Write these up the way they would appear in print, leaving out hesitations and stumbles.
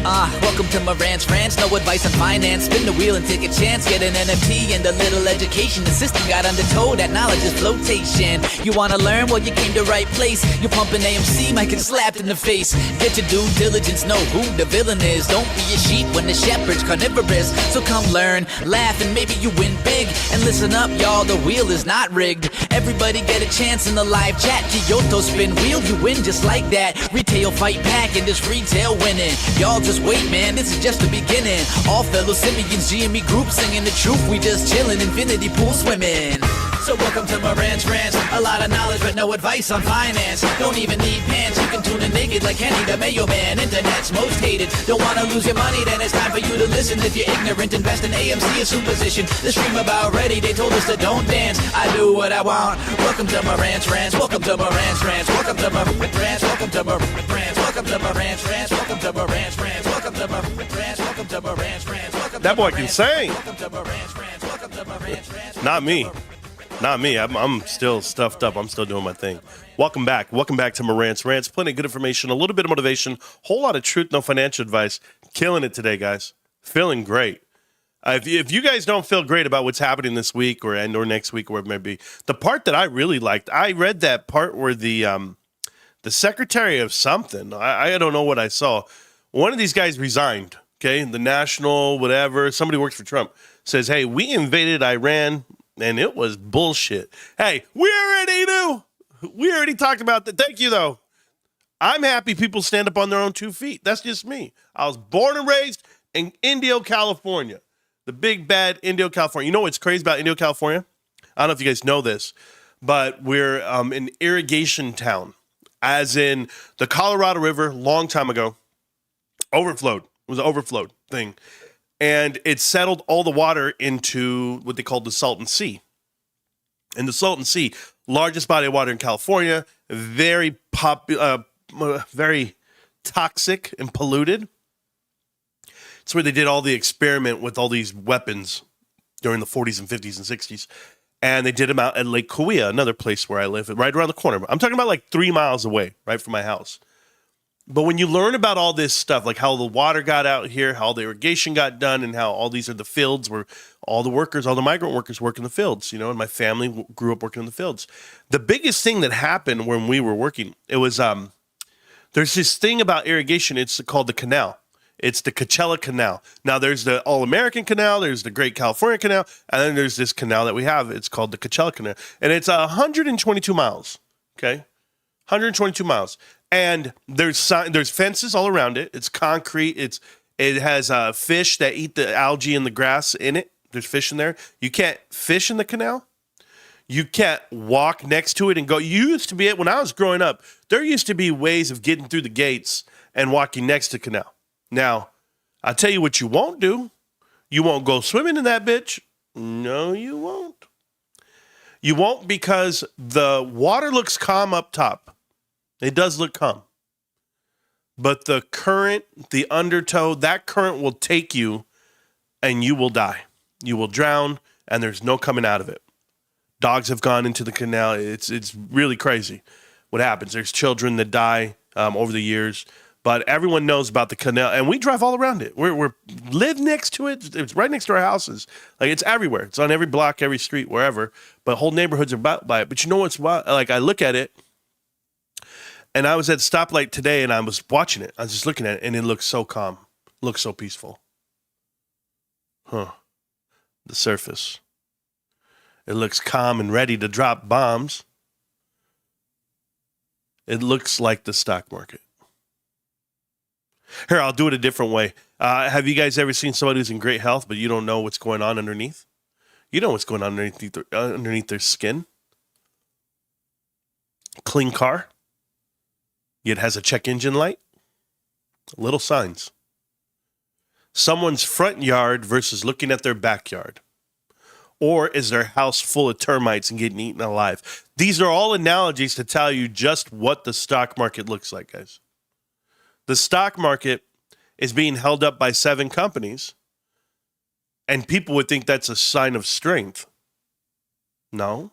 Welcome to Marantz Rantz, no advice on finance. Spin the wheel and take a chance. Get an NFT and a little education. The system got undertow, that knowledge is flotation. You wanna learn? Well, you came to right place. You're pumping AMC, might get slapped in the face. Get your due diligence, know who the villain is. Don't be a sheep when the shepherd's carnivorous. So come learn, laugh, and maybe you win big. And listen up, y'all, the wheel is not rigged. Everybody get a chance in the live chat. Kyoto spin wheel, you win just like that. Retail fight back and this retail winning. Y'all just wait, man, this is just the beginning. All fellow simians, GME group singing the truth. We just chillin', infinity pool swimming. So welcome to Marantz Rantz. A lot of knowledge but no advice on finance. Don't even need pants, you can tune in naked like Henny the Mayo Man. Internet's most hated. Don't wanna lose your money, then it's time for you to listen. If you're ignorant, invest in AMC, a superstition. The stream about ready, they told us to don't dance. I do what I want. Welcome to Marantz Rantz. Welcome to Marantz Rantz. Welcome to Marantz Rantz. Welcome to Marantz Rantz. Welcome to Marantz Rantz. Welcome to Marantz Rantz. Welcome to Marantz Rantz. Welcome to Marantz Rantz. That boy can sing. Not me. Not me. I'm still stuffed up. I'm still doing my thing. Welcome back. Welcome back to Marantz Rantz. Plenty of good information, a little bit of motivation, whole lot of truth, no financial advice. Killing it today, guys. Feeling great. If you guys don't feel great about what's happening this week or next week or whatever it may be, the part that I really liked, I read that part where the secretary of something, I don't know what I saw. One of these guys resigned, okay? The national, whatever, somebody works for Trump, says, hey, we invaded Iran, and it was bullshit. Hey, we already knew. We already talked about that. Thank you, though. I'm happy people stand up on their own 2 feet. That's just me. I was born and raised in Indio, California. The big, bad Indio, California. You know what's crazy about Indio, California? I don't know if you guys know this, but we're an irrigation town. As in the Colorado River, long time ago, overflowed. It was an overflowed thing. And it settled all the water into what they call the Salton Sea. And the Salton Sea, largest body of water in California, very toxic and polluted. It's where they did all the experiment with all these weapons during the 40s and 50s and 60s. And they did them out at Lake Cahuilla, another place where I live, right around the corner. I'm talking about like 3 miles away, right from my house. But when you learn about all this stuff, like how the water got out here, how the irrigation got done, and how all these are the fields where all the workers, all the migrant workers work in the fields, you know, and my family grew up working in the fields. The biggest thing that happened when we were working, it was, there's this thing about irrigation, it's called the canal. It's the Coachella Canal. Now, there's the All-American Canal, there's the Great California Canal, and then there's this canal that we have. It's called the Coachella Canal. And it's 122 miles, okay? 122 miles. And there's fences all around it. It's concrete. It has fish that eat the algae and the grass in it. There's fish in there. You can't fish in the canal. You can't walk next to it and go. You used to be it when I was growing up. There used to be ways of getting through the gates and walking next to the canal. Now, I'll tell you what you won't do. You won't go swimming in that bitch. No, you won't. You won't because the water looks calm up top. It does look calm. But the current, the undertow, that current will take you and you will die. You will drown and there's no coming out of it. Dogs have gone into the canal. It's really crazy what happens. There's children that die over the years. But everyone knows about the canal, and we drive all around it. We live next to it. It's right next to our houses. Like, it's everywhere. It's on every block, every street, wherever. But whole neighborhoods are about by it. But you know what's wild? Like, I look at it, and I was at stoplight today, and I was watching it. I was just looking at it, and it looks so calm. It looks so peaceful. Huh. The surface. It looks calm and ready to drop bombs. It looks like the stock market. Here, I'll do it a different way. Have you guys ever seen somebody who's in great health, but you don't know what's going on underneath? You know what's going on underneath their skin. Clean car. It has a check engine light. Little signs. Someone's front yard versus looking at their backyard. Or is their house full of termites and getting eaten alive? These are all analogies to tell you just what the stock market looks like, guys. The stock market is being held up by 7 companies, and people would think that's a sign of strength. No.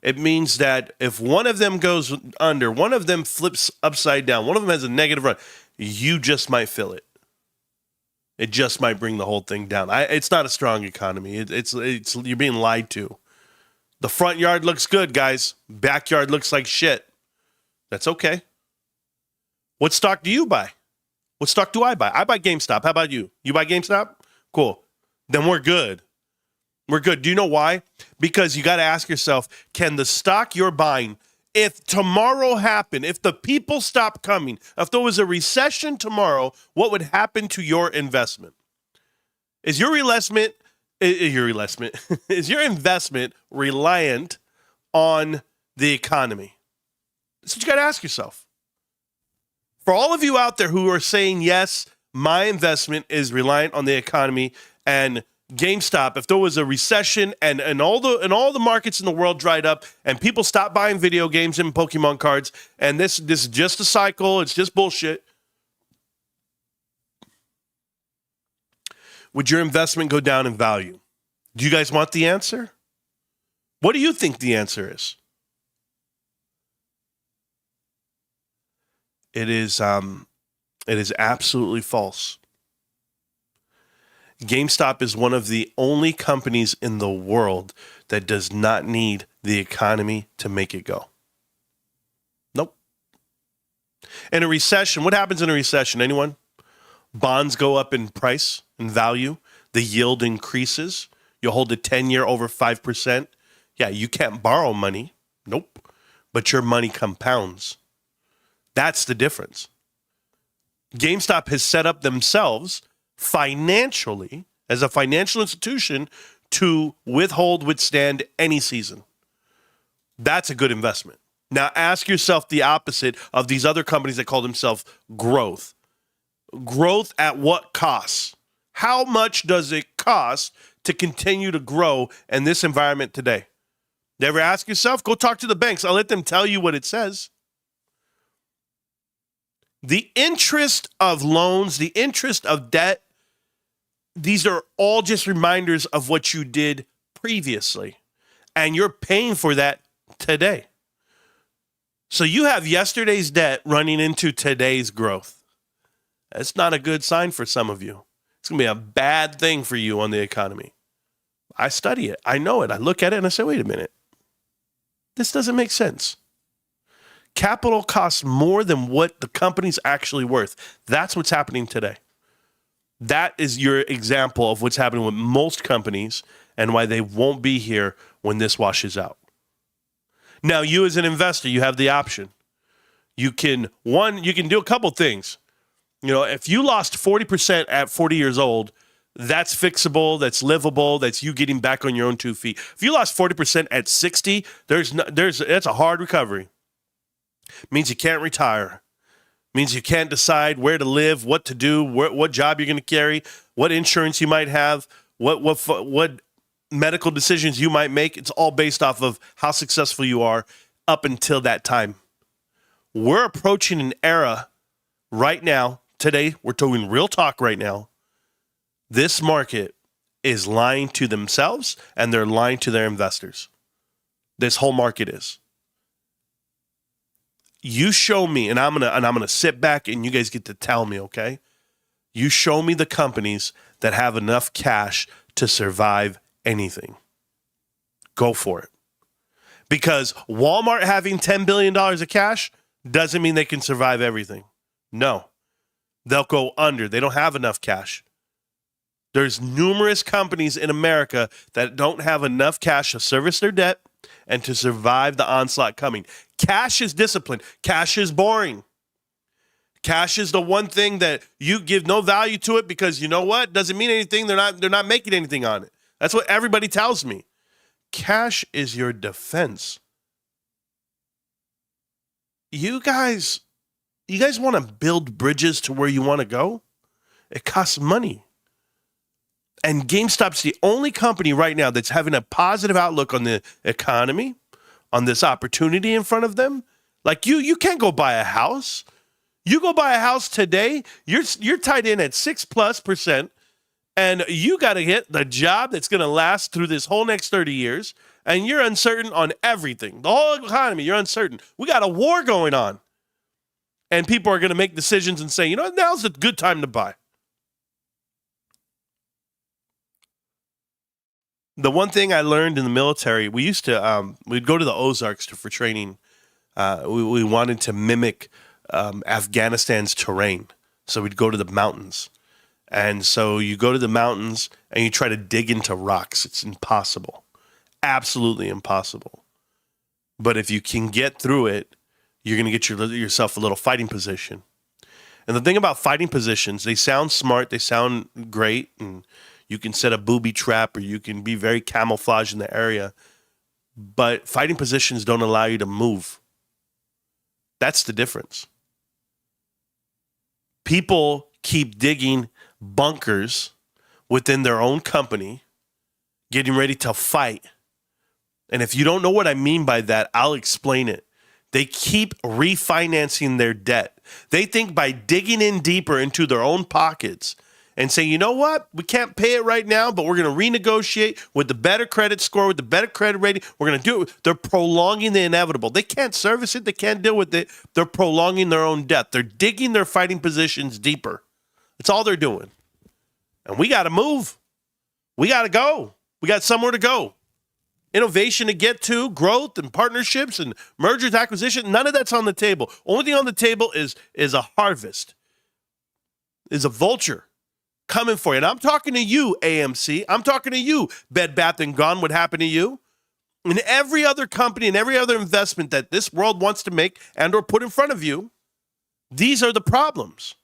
It means that if one of them goes under, one of them flips upside down, one of them has a negative run, you just might feel it. It just might bring the whole thing down. It's not a strong economy. It's you're being lied to. The front yard looks good, guys. Backyard looks like shit. That's okay. What stock do you buy? What stock do I buy? I buy GameStop. How about you? You buy GameStop? Cool. Then we're good. We're good. Do you know why? Because you got to ask yourself, can the stock you're buying, if tomorrow happened, if the people stop coming, if there was a recession tomorrow, what would happen to your investment? Is your investment reliant on the economy? That's what you got to ask yourself. For all of you out there who are saying, yes, my investment is reliant on the economy and GameStop, if there was a recession and all the markets in the world dried up and people stopped buying video games and Pokemon cards, and this is just a cycle, it's just bullshit, would your investment go down in value? Do you guys want the answer? What do you think the answer is? It is absolutely false. GameStop is one of the only companies in the world that does not need the economy to make it go. Nope. In a recession, what happens in a recession? Anyone? Bonds go up in price and value. The yield increases. You hold a 10-year over 5%. Yeah, you can't borrow money. Nope. But your money compounds. That's the difference. GameStop has set up themselves financially, as a financial institution, to withstand any season. That's a good investment. Now ask yourself the opposite of these other companies that call themselves growth. Growth at what cost? How much does it cost to continue to grow in this environment today? You ever ask yourself? Go talk to the banks. I'll let them tell you what it says. The interest of loans, the interest of debt, these are all just reminders of what you did previously. And you're paying for that today. So you have yesterday's debt running into today's growth. That's not a good sign for some of you. It's going to be a bad thing for you on the economy. I study it. I know it. I look at it and I say, wait a minute. This doesn't make sense. Capital costs more than what the company's actually worth. That's what's happening today. That is your example of what's happening with most companies and why they won't be here when this washes out. Now, you as an investor, you have the option. You can do a couple things. You know, if you lost 40% at 40 years old, that's fixable, that's livable, that's you getting back on your own 2 feet. If you lost 40% at 60, that's a hard recovery. Means you can't retire. Means you can't decide where to live, what to do, what job you're going to carry, what insurance you might have, what medical decisions you might make. It's all based off of how successful you are up until that time. We're approaching an era right now. Today, we're doing real talk right now. This market is lying to themselves and they're lying to their investors. This whole market is. You show me, and I'm gonna sit back and you guys get to tell me, okay? You show me the companies that have enough cash to survive anything. Go for it. Because Walmart having $10 billion of cash doesn't mean they can survive everything. No. They'll go under. They don't have enough cash. There's numerous companies in America that don't have enough cash to service their debt and to survive the onslaught coming. Cash is discipline. Cash is boring. Cash is the one thing that you give no value to it because you know what? Doesn't mean anything. They're not making anything on it. That's what everybody tells me. Cash is your defense. You guys want to build bridges to where you want to go? It costs money. And GameStop's the only company right now that's having a positive outlook on the economy, on this opportunity in front of them. Like you can't go buy a house. You go buy a house today, you're tied in at 6+%, and you got to get the job that's going to last through this whole next 30 years, and you're uncertain on everything. The whole economy, you're uncertain. We got a war going on. And people are going to make decisions and say, you know, now's a good time to buy. The one thing I learned in the military, we used to, we'd go to the Ozarks for training. We wanted to mimic Afghanistan's terrain. So we'd go to the mountains. And so you go to the mountains and you try to dig into rocks. It's impossible. Absolutely impossible. But if you can get through it, you're going to get yourself a little fighting position. And the thing about fighting positions, they sound smart, they sound great, and you can set a booby trap or you can be very camouflaged in the area. But fighting positions don't allow you to move. That's the difference. People keep digging bunkers within their own company, getting ready to fight. And if you don't know what I mean by that, I'll explain it. They keep refinancing their debt. They think by digging in deeper into their own pockets and saying, you know what, we can't pay it right now, but we're going to renegotiate with the better credit score, with the better credit rating. We're going to do it. They're prolonging the inevitable. They can't service it. They can't deal with it. They're prolonging their own debt. They're digging their fighting positions deeper. That's all they're doing. And we got to move. We got to go. We got somewhere to go. Innovation to get to, growth and partnerships and mergers, acquisition, none of that's on the table. Only thing on the table is a harvest, is a vulture coming for you. And I'm talking to you, AMC. I'm talking to you, Bed Bath & Gone. What happened to you? And every other company and every other investment that this world wants to make and or put in front of you, these are the problems.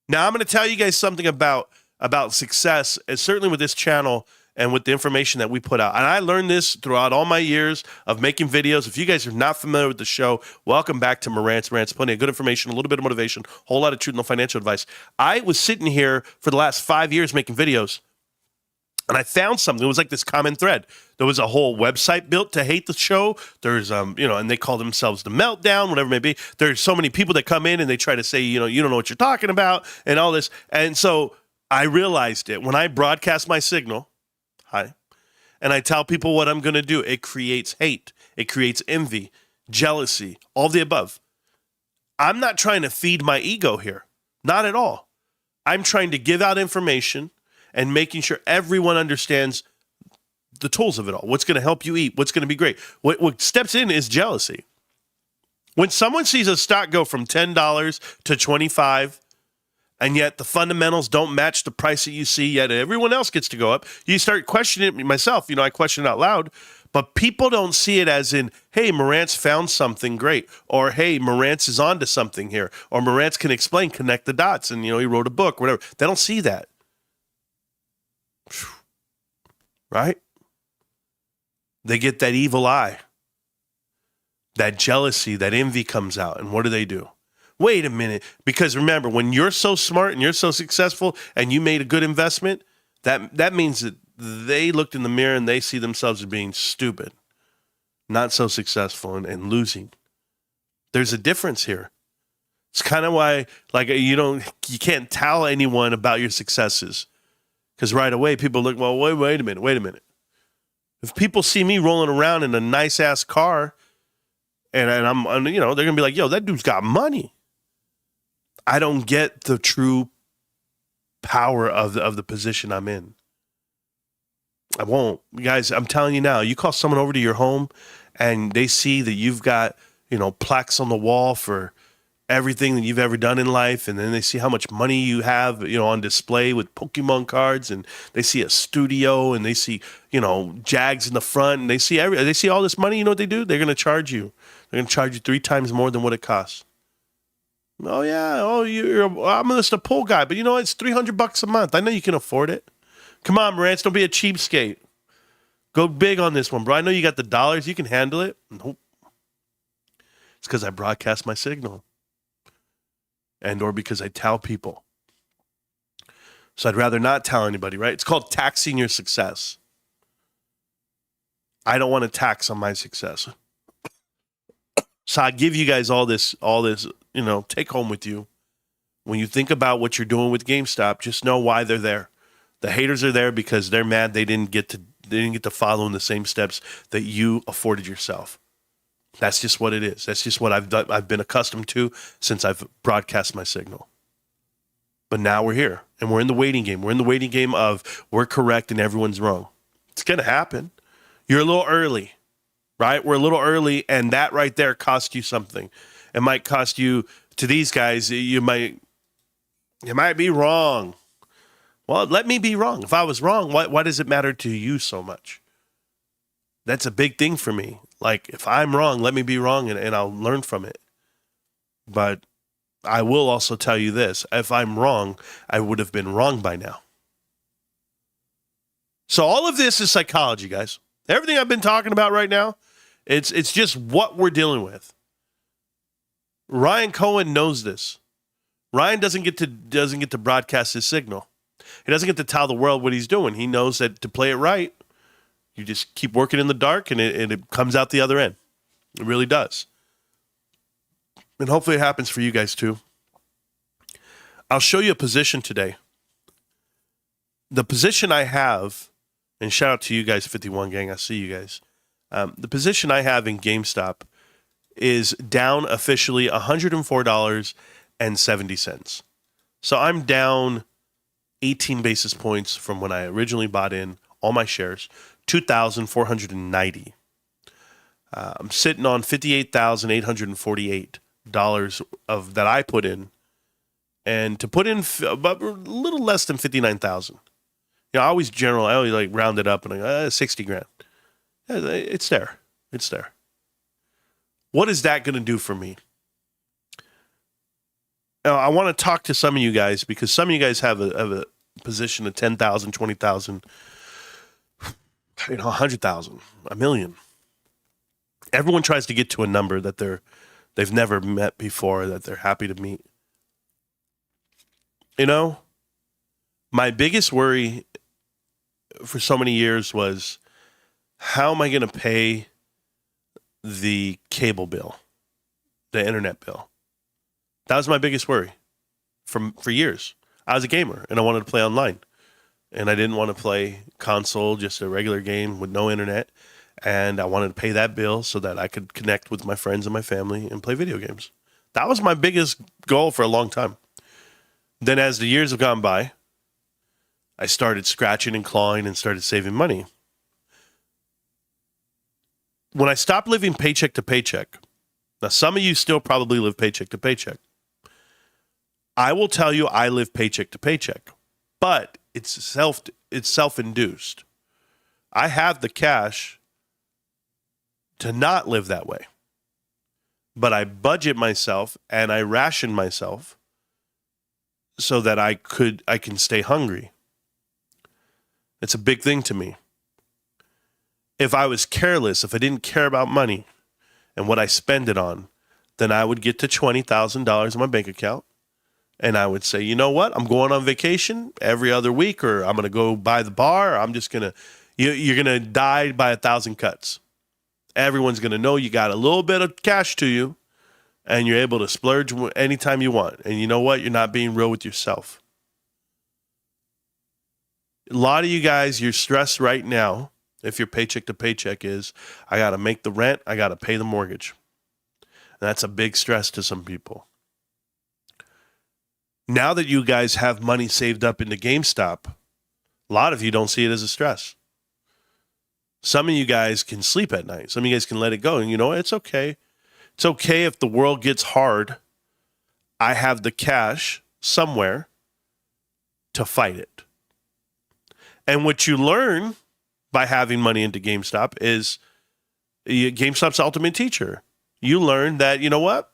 Now, I'm going to tell you guys something about success, and certainly with this channel and with the information that we put out. And I learned this throughout all my years of making videos. If you guys are not familiar with the show, welcome back to Marantz Rantz. Plenty of good information, a little bit of motivation, a whole lot of truth, no financial advice. I was sitting here for the last 5 years making videos, and I found something. It was like this common thread. There was a whole website built to hate the show. There's, and they call themselves The Meltdown, whatever it may be. There's so many people that come in and they try to say, you don't know what you're talking about and all this. And so I realized it when I broadcast my signal. Hi. And I tell people what I'm going to do. It creates hate. It creates envy, jealousy, all the above. I'm not trying to feed my ego here. Not at all. I'm trying to give out information and making sure everyone understands the tools of it all. What's going to help you eat? What's going to be great? What steps in is jealousy. When someone sees a stock go from $10 to $25, and yet the fundamentals don't match the price that you see, yet everyone else gets to go up, you start questioning it. Myself, I question it out loud, but people don't see it as in, hey, Marantz found something great, or hey, Marantz is onto something here, or Marantz can explain, connect the dots, and he wrote a book, whatever. They don't see that. Right? They get that evil eye, that jealousy, that envy comes out, and what do? Wait a minute, because remember, when you're so smart and you're so successful and you made a good investment, that means that they looked in the mirror and they see themselves as being stupid, not so successful and losing. There's a difference here. It's kind of why, you can't tell anyone about your successes, because right away people look, well, wait a minute. If people see me rolling around in a nice ass car, and I'm they're gonna be like, yo, that dude's got money. I don't get the true power of the position I'm in. I won't. Guys, I'm telling you now, you call someone over to your home and they see that you've got, plaques on the wall for everything that you've ever done in life, and then they see how much money you have, on display with Pokemon cards, and they see a studio, and they see, Jags in the front, and they see all this money. You know what they do? They're going to charge you. They're going to charge you 3 times more than what it costs. Oh yeah. I'm just a pool guy, but it's $300 a month. I know you can afford it. Come on, Marantz, don't be a cheapskate. Go big on this one, bro. I know you got the dollars. You can handle it. Nope. It's because I broadcast my signal, or because I tell people. So I'd rather not tell anybody, right? It's called taxing your success. I don't want to tax on my success. So I give you guys all this, take home with you. When you think about what you're doing with GameStop, just know why they're there. The haters are there because they're mad they didn't get to follow in the same steps that you afforded yourself. That's just what it is. That's just what I've done. I've been accustomed to since I've broadcast my signal. But now we're here, and we're in the waiting game. We're in the waiting game of we're correct and everyone's wrong. It's going to happen. You're a little early, right? We're a little early, and that right there cost you something. It might cost you, to these guys, you might be wrong. Well, let me be wrong. If I was wrong, why does it matter to you so much? That's a big thing for me. Like, if I'm wrong, let me be wrong, and I'll learn from it. But I will also tell you this. If I'm wrong, I would have been wrong by now. So all of this is psychology, guys. Everything I've been talking about right now, it's just what we're dealing with. Ryan Cohen knows this. Ryan doesn't get to broadcast his signal. He doesn't get to tell the world what he's doing. He knows that to play it right, you just keep working in the dark, and it comes out the other end. It really does. And hopefully it happens for you guys too. I'll show you a position today. The position I have, and shout out to you guys, 51 Gang, I see you guys. The position I have in GameStop is down officially $104.70. So I'm down 18 basis points from when I originally bought in all my shares, 2,490. I'm sitting on $58,848 of that I put in, and to put in about a little less than 59,000. I always like round it up and I go, 60 grand. It's there. It's there. What is that going to do for me? Now, I want to talk to some of you guys because some of you guys have a position of 10,000, 20,000, 100,000, a million. Everyone tries to get to a number that they've never met before, that they're happy to meet. My biggest worry for so many years was, how am I going to pay the cable bill, the internet bill? That was my biggest worry for years. I was a gamer and I wanted to play online, and I didn't want to play console, just a regular game with no internet. And I wanted to pay that bill so that I could connect with my friends and my family and play video games. That was my biggest goal for a long time. Then as the years have gone by, I started scratching and clawing and started saving money. When I stopped living paycheck to paycheck, now some of you still probably live paycheck to paycheck. I will tell you I live paycheck to paycheck, but it's self-induced. I have the cash to not live that way. But I budget myself and I ration myself so that I can stay hungry. It's a big thing to me. If I was careless, if I didn't care about money and what I spend it on, then I would get to $20,000 in my bank account. And I would say, you know what? I'm going on vacation every other week, or I'm going to go by the bar. Or I'm just going to, you're going to die by 1,000 cuts. Everyone's going to know you got a little bit of cash to you, and you're able to splurge anytime you want. And you know what? You're not being real with yourself. A lot of you guys, you're stressed right now. If your paycheck to paycheck is, I got to make the rent, I got to pay the mortgage. And that's a big stress to some people. Now that you guys have money saved up into GameStop, a lot of you don't see it as a stress. Some of you guys can sleep at night. Some of you guys can let it go. And you know what? It's okay. It's okay if the world gets hard. I have the cash somewhere to fight it. And what you learn by having money into GameStop is GameStop's ultimate teacher. You learn that, you know what?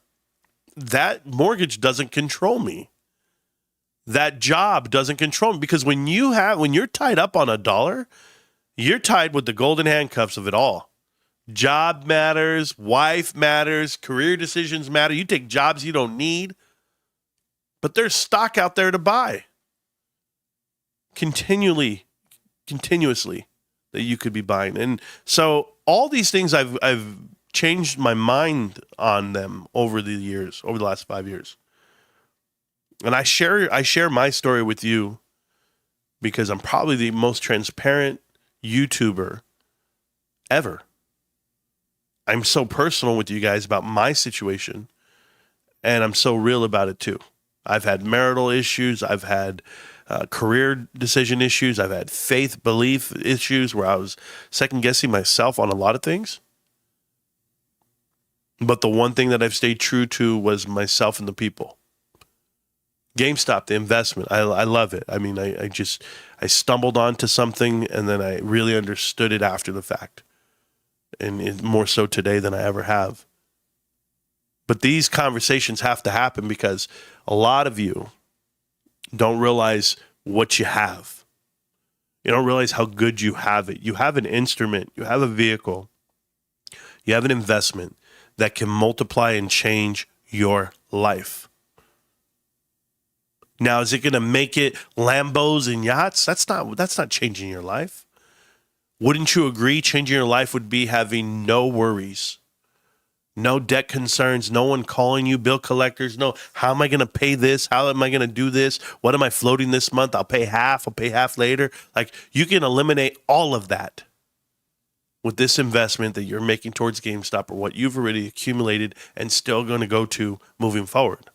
That mortgage doesn't control me. That job doesn't control me. Because when you're tied up on $1, you're tied with the golden handcuffs of it all. Job matters, wife matters, career decisions matter. You take jobs you don't need, but there's stock out there to buy continuously that you could be buying. And so all these things I've changed my mind on them over the years, over the last 5 years. And I share my story with you because I'm probably the most transparent YouTuber ever. I'm so personal with you guys about my situation, and I'm so real about it too. I've had marital issues. I've had career decision issues. I've had faith belief issues where I was second guessing myself on a lot of things. But the one thing that I've stayed true to was myself and the people. GameStop, the investment, I love it. I mean, I stumbled onto something and then I really understood it after the fact. And more so today than I ever have. But these conversations have to happen because a lot of you don't realize what you have. You don't realize how good you have it. You have an instrument, you have a vehicle, you have an investment that can multiply and change your life. Now, is it going to make it Lambos and yachts? That's not changing your life. Wouldn't you agree changing your life would be having no worries, no debt concerns, no one calling you, bill collectors, no, how am I going to pay this? How am I going to do this? What am I floating this month? I'll pay half later. Like, you can eliminate all of that with this investment that you're making towards GameStop or what you've already accumulated and still going to go to moving forward.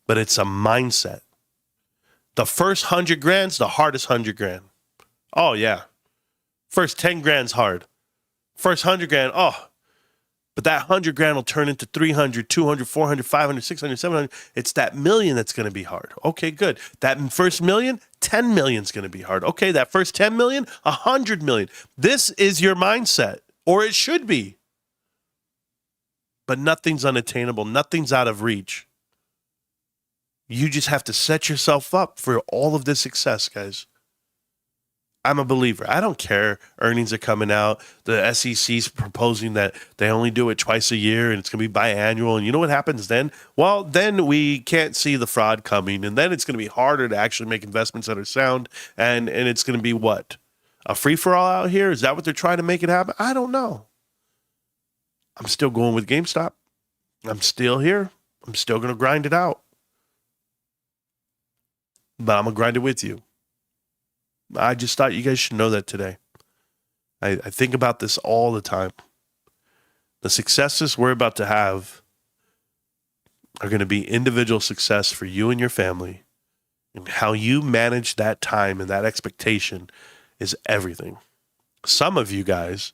But it's a mindset. The first 100 grand's the hardest 100 grand. Oh, yeah. First 10 grand's hard. First 100 grand, oh. But that 100 grand will turn into 300, 200, 400, 500, 600, 700. It's that million that's going to be hard. Okay, good. That first million, 10 million is going to be hard. Okay, that first 10 million, 100 million. This is your mindset, or it should be. But nothing's unattainable. Nothing's out of reach. You just have to set yourself up for all of this success, guys. I'm a believer. I don't care. Earnings are coming out. The SEC's proposing that they only do it twice a year and it's going to be biannual. And you know what happens then? Well, then we can't see the fraud coming. And then it's going to be harder to actually make investments that are sound. And it's going to be what? A free-for-all out here? Is that what they're trying to make it happen? I don't know. I'm still going with GameStop. I'm still here. I'm still going to grind it out. But I'm going to grind it with you. I just thought you guys should know that today. I think about this all the time. The successes we're about to have are going to be individual success for you and your family. And how you manage that time and that expectation is everything. Some of you guys,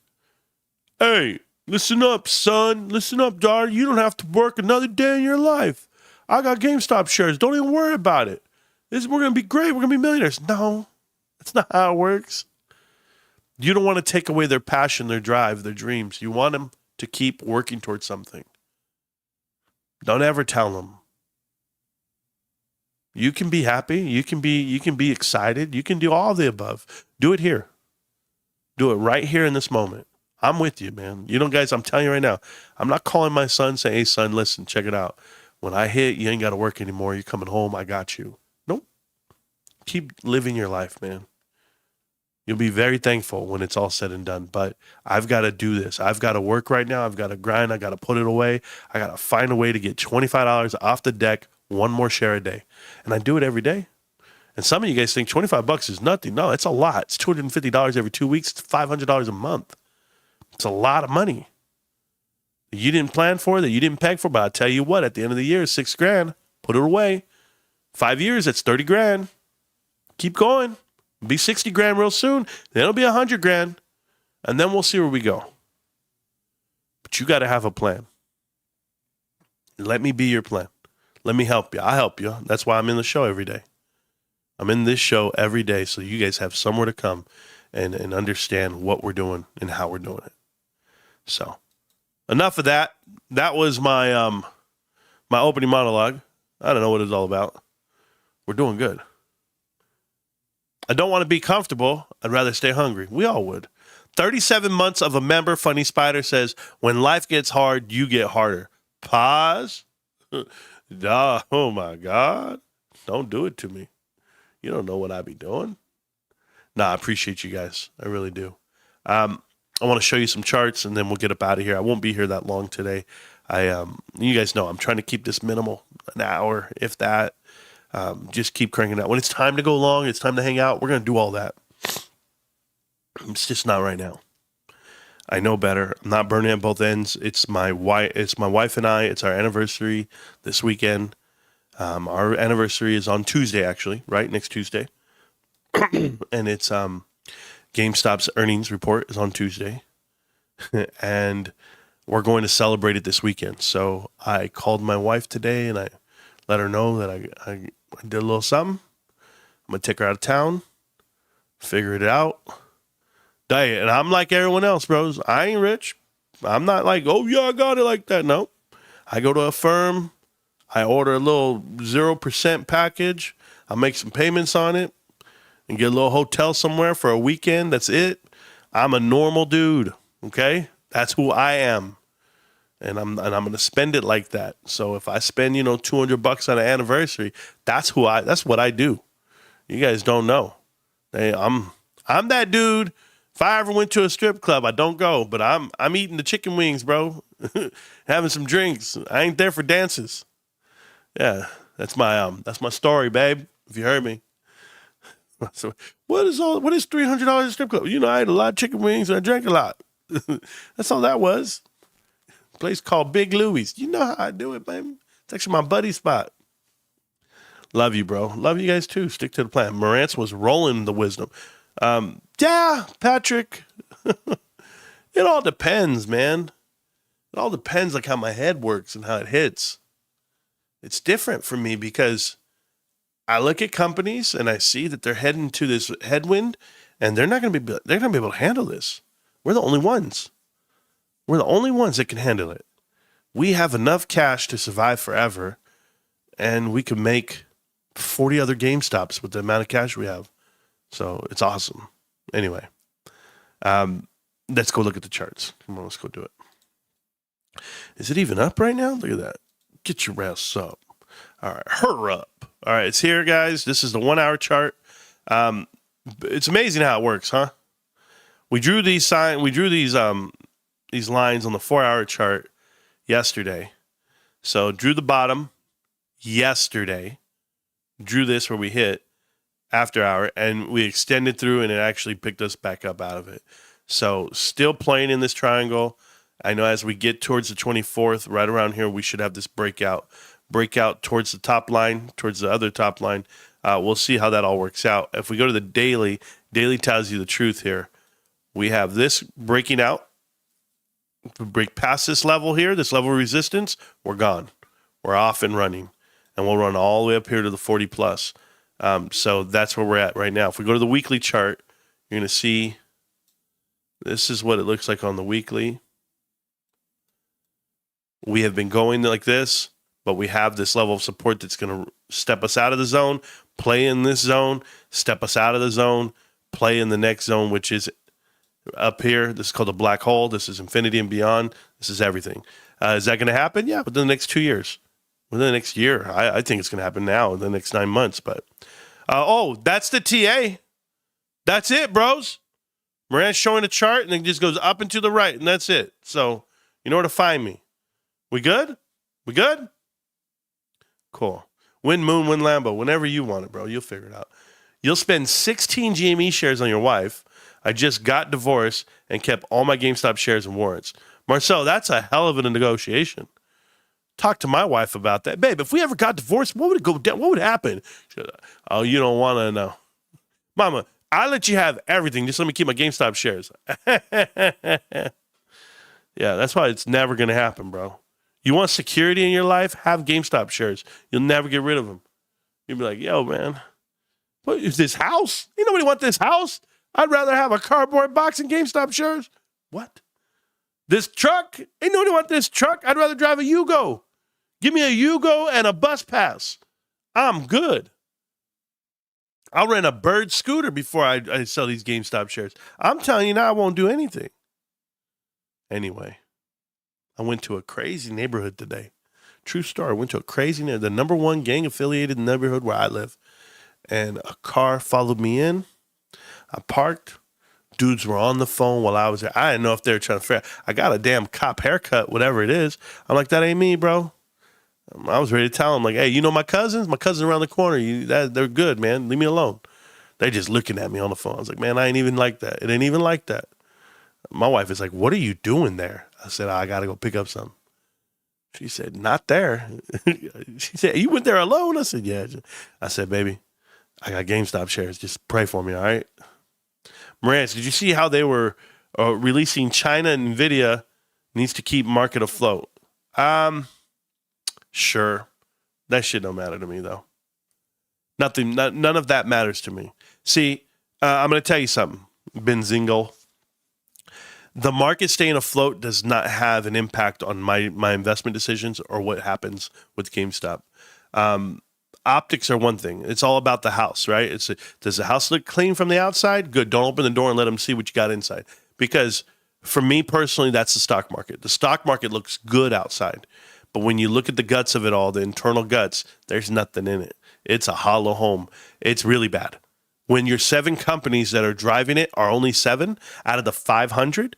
hey, listen up, son. Listen up, daughter. You don't have to work another day in your life. I got GameStop shares. Don't even worry about it. We're going to be great. We're going to be millionaires. No. That's not how it works. You don't want to take away their passion, their drive, their dreams. You want them to keep working towards something. Don't ever tell them. You can be happy. You can be excited. You can do all the above. Do it here. Do it right here in this moment. I'm with you, man. You know, guys, I'm telling you right now, I'm not calling my son saying, hey, son, listen, check it out. When I hit, you ain't got to work anymore. You're coming home. I got you. Nope. Keep living your life, man. You'll be very thankful when it's all said and done. But I've got to do this. I've got to work right now. I've got to grind. I got to put it away. I got to find a way to get $25 off the deck, one more share a day. And I do it every day. And some of you guys think $25 is nothing. No, it's a lot. It's $250 every 2 weeks. It's $500 a month. It's a lot of money that you didn't plan for, that you didn't peg for. But I'll tell you what, at the end of the year, $6 grand. Put it away. 5 years, that's 30 grand. Keep going. Be 60 grand real soon. Then it'll be 100 grand. And then we'll see where we go. But you got to have a plan. Let me be your plan. Let me help you. I'll help you. That's why I'm in the show every day. I'm in this show every day so you guys have somewhere to come and understand what we're doing and how we're doing it. So, enough of that. That was my my opening monologue. I don't know what it's all about. We're doing good. I don't want to be comfortable. I'd rather stay hungry. We all would. 37 months of a member, Funny Spider, says, when life gets hard, you get harder. Pause. Duh. Oh, my God. Don't do it to me. You don't know what I be doing. Nah, I appreciate you guys. I really do. I want to show you some charts, and then we'll get up out of here. I won't be here that long today. You guys know I'm trying to keep this minimal, an hour, if that. Just keep cranking out. When it's time to go long, it's time to hang out, we're going to do all that. It's just not right now. I know better. I'm not burning at both ends. It's my wife. It's my wife and I. It's our anniversary this weekend. Our anniversary is on Tuesday, actually, right next Tuesday, and it's GameStop's earnings report is on Tuesday, and we're going to celebrate it this weekend. So I called my wife today and I let her know that I did a little something. I'm gonna take her out of town, figure it out. And I'm like everyone else, bros. I ain't rich. I'm not like, oh yeah, I got it like that. No. I go to a firm. I order a little 0% package. I'll make some payments on it and get a little hotel somewhere for a weekend. That's it. I'm a normal dude. Okay? That's who I am. And I'm gonna spend it like that. So if I spend, $200 on an anniversary, that's what I do. You guys don't know. I'm that dude. If I ever went to a strip club, I don't go, but I'm eating the chicken wings, bro. Having some drinks. I ain't there for dances. Yeah, that's my story, babe. If you heard me. So what is $300 a strip club? I ate a lot of chicken wings and I drank a lot. That's all that was. A place called Big Louie's. You know how I do it, baby. It's actually my buddy spot. Love you, bro. Love you guys too. Stick to the plan. Marantz was rolling the wisdom. Yeah, Patrick. It all depends, man. It all depends like how my head works and how it hits. It's different for me because I look at companies and I see that they're heading to this headwind and they're going to be able to handle this. We're the only ones. We're the only ones that can handle it. We have enough cash to survive forever and we can make 40 other GameStops with the amount of cash we have. So it's awesome. Anyway, let's go look at the charts. Come on, let's go do it. Is it even up right now? Look at that. Get your ass up. All right, hurry up. All right, it's here, guys. This is the 1 hour chart. It's amazing how it works, huh? We drew these lines on the 4 hour chart yesterday. So drew the bottom yesterday. Drew this where we hit after hour, and we extended through, and it actually picked us back up out of it. So still playing in this triangle. I know as we get towards the 24th, right around here, we should have this breakout towards the top line, towards the other top line. We'll see how that all works out. If we go to the daily tells you the truth here. We have this breaking out. If we break past this level here, this level of resistance, we're gone. We're off and running. And we'll run all the way up here to the 40 plus. So that's where we're at right now. If we go to the weekly chart, you're going to see this is what it looks like on the weekly. We have been going like this, but we have this level of support that's going to step us out of the zone, play in this zone, step us out of the zone, play in the next zone, which is up here. This is called a black hole. This is infinity and beyond. This is everything. Is that going to happen? Yeah, within the next 2 years. Within the next year. I think it's going to happen now in the next 9 months. But that's the TA. That's it, bros. Marantz showing a chart, and it just goes up and to the right, and that's it. So you know where to find me. We good? We good? Cool. Win Moon, win Lambo. Whenever you want it, bro. You'll figure it out. You'll spend 16 GME shares on your wife. I just got divorced and kept all my GameStop shares and warrants. Marcel, that's a hell of a negotiation. Talk to my wife about that. Babe, if we ever got divorced, what would it go down? What would happen? Oh, you don't want to know. Mama, I'll let you have everything. Just let me keep my GameStop shares. Yeah, that's why it's never going to happen, bro. You want security in your life? Have GameStop shares. You'll never get rid of them. You'll be like, yo, man, what is this house? Ain't nobody want this house. I'd rather have a cardboard box and GameStop shares. What? This truck? Ain't nobody want this truck. I'd rather drive a Yugo. Give me a Yugo and a bus pass. I'm good. I'll rent a Bird scooter before I sell these GameStop shares. I'm telling you now, I won't do anything. Anyway, I went to a crazy neighborhood today. True story. I went to a crazy neighborhood, the number one gang-affiliated neighborhood where I live. And a car followed me in. I parked. Dudes were on the phone while I was there. I didn't know if they were trying to figure out. I got a damn cop haircut, whatever it is. I'm like, that ain't me, bro. I was ready to tell them, like, hey, you know my cousins? My cousins around the corner. They're good, man. Leave me alone. They just looking at me on the phone. I was like, man, I ain't even like that. It ain't even like that. My wife is like, what are you doing there? I said, I got to go pick up something. She said, not there. She said, you went there alone? I said, yeah. I said, baby, I got GameStop shares. Just pray for me, all right? Marantz, did you see how they were releasing China and NVIDIA needs to keep market afloat? Sure. That shit don't matter to me, though. None of that matters to me. See, I'm going to tell you something, Benzingle. The market staying afloat does not have an impact on my investment decisions or what happens with GameStop. Optics are one thing. It's all about the house, right? Does the house look clean from the outside? Good. Don't open the door and let them see what you got inside. Because for me personally, that's the stock market. The stock market looks good outside. But when you look at the guts of it all, the internal guts, there's nothing in it. It's a hollow home. It's really bad. When your 7 companies that are driving it are only 7 out of the 500,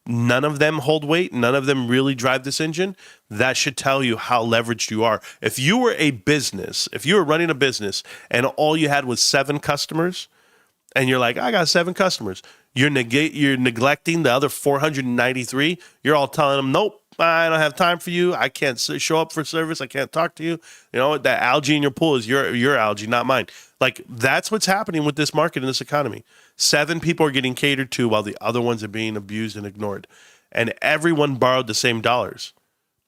none of them hold weight, none of them really drive this engine, that should tell you how leveraged you are. If you were a business, if you were running a business and all you had was 7 customers, and you're like, I got 7 customers, you're neglecting the other 493, you're all telling them, nope, I don't have time for you. I can't show up for service. I can't talk to you. You know, that algae in your pool is your algae, not mine. Like, that's what's happening with this market and this economy. 7 people are getting catered to while the other ones are being abused and ignored. And everyone borrowed the same dollars.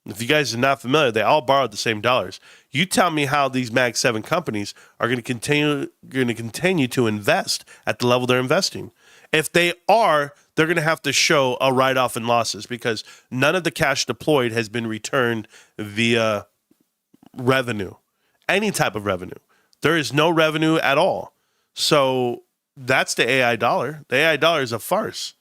If you guys are not familiar, they all borrowed the same dollars. You tell me how these Mag 7 companies are going to continue to invest at the level they're investing. If they are, they're going to have to show a write-off in losses because none of the cash deployed has been returned via revenue, any type of revenue. There is no revenue at all. So that's the AI dollar. The AI dollar is a farce.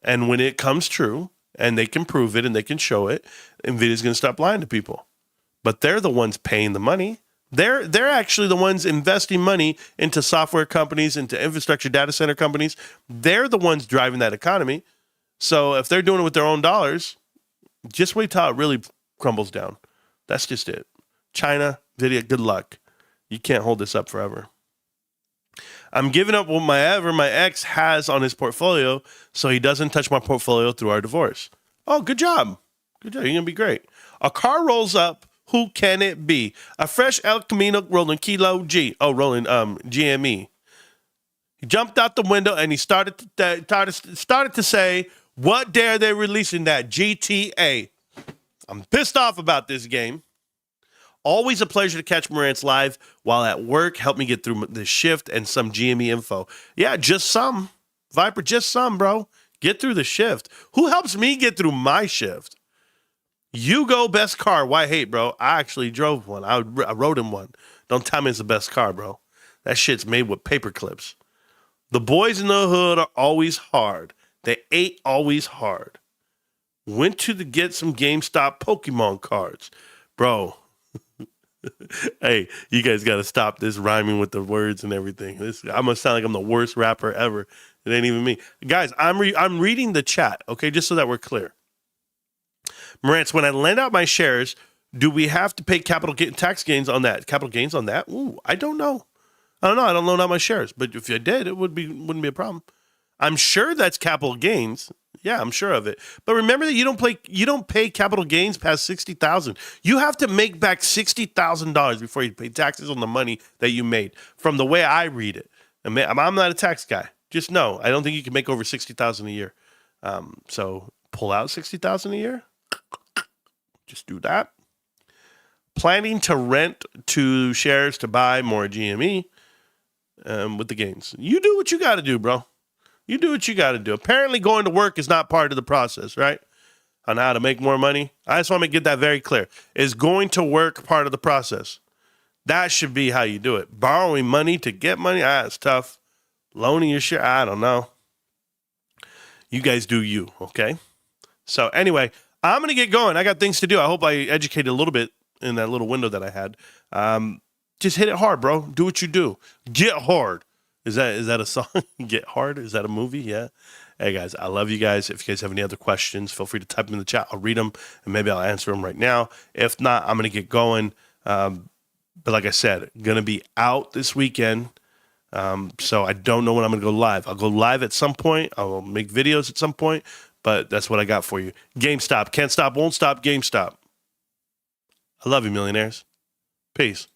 And when it comes true, and they can prove it and they can show it, NVIDIA's going to stop lying to people. But they're the ones paying the money. They're actually the ones investing money into software companies, into infrastructure data center companies. They're the ones driving that economy. So if they're doing it with their own dollars, just wait till it really crumbles down. That's just it. China, NVIDIA, good luck. You can't hold this up forever. I'm giving up what my ex has on his portfolio so he doesn't touch my portfolio through our divorce. Oh, good job. Good job. You're going to be great. A car rolls up. Who can it be? A fresh El Camino rolling Kilo G. Oh, rolling GME. He jumped out the window and he started to say, what dare they releasing that GTA? I'm pissed off about this game. Always a pleasure to catch Marantz live while at work. Help me get through the shift and some GME info. Yeah, just some. Viper, just some, bro. Get through the shift. Who helps me get through my shift? You go best car. Why hate, bro? I actually drove one. I rode in one. Don't tell me it's the best car, bro. That shit's made with paper clips. The boys in the hood are always hard. They ain't always hard. Went to get some GameStop Pokemon cards. Bro. Hey, you guys got to stop this rhyming with the words and everything. I'm going to sound like I'm the worst rapper ever. It ain't even me. Guys, I'm reading the chat, okay, just so that we're clear. Marantz, when I lend out my shares, do we have to pay tax gains on that? Capital gains on that? Ooh, I don't know. I don't loan out my shares, but if you did, it wouldn't be a problem. I'm sure that's capital gains. Yeah, I'm sure of it. But remember that you don't pay capital gains past $60,000. You have to make back $60,000 before you pay taxes on the money that you made. From the way I read it, I'm not a tax guy. Just know I don't think you can make over $60,000 a year. So pull out $60,000 a year. Just do that. Planning to rent 2 shares to buy more GME with the gains. You do what you got to do, bro. You do what you got to do. Apparently going to work is not part of the process, right? On how to make more money. I just want to get that very clear. Is going to work part of the process? That should be how you do it. Borrowing money to get money, that's tough. Loaning your share, I don't know. You guys do you, okay? So anyway, I'm going to get going. I got things to do. I hope I educated a little bit in that little window that I had. Just hit it hard, bro. Do what you do. Get hard. Is that a song? Get hard? Is that a movie? Yeah. Hey, guys, I love you guys. If you guys have any other questions, feel free to type them in the chat. I'll read them, and maybe I'll answer them right now. If not, I'm going to get going. But like I said, going to be out this weekend. So I don't know when I'm going to go live. I'll go live at some point. I will make videos at some point, but that's what I got for you. GameStop. Can't stop, won't stop, GameStop. I love you, millionaires. Peace.